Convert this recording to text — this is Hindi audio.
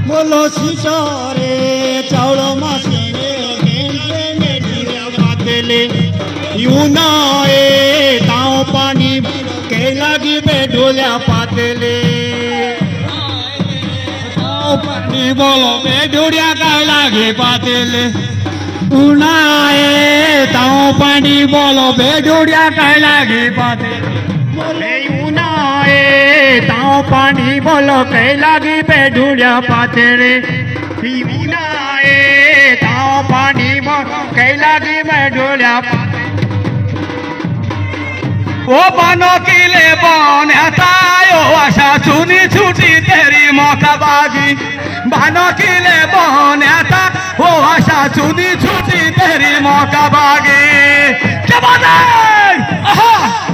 बोलो सितारे चावलों मासेले गेंदे में दिया बातेले यूनाए ताऊ पानी के लगी बेडोल्या पातेले ताऊ पानी बोलो बेडोल्या का लगी पातेले यूनाए ताऊ पानी बोलो बेडोल्या का लगी पातेले ताऊ पानी बोलो कई लागी बेडूलिया पातेरे ताऊ पानी बोलो कई लागी बेडूलिया ओ बनो किले बन हतायो आशा सुनी छुटी तेरी मौकाबाजी बनो किले बन हता ओ आशा सुनी छुटी तेरी मौकाबाजी क्या बात है।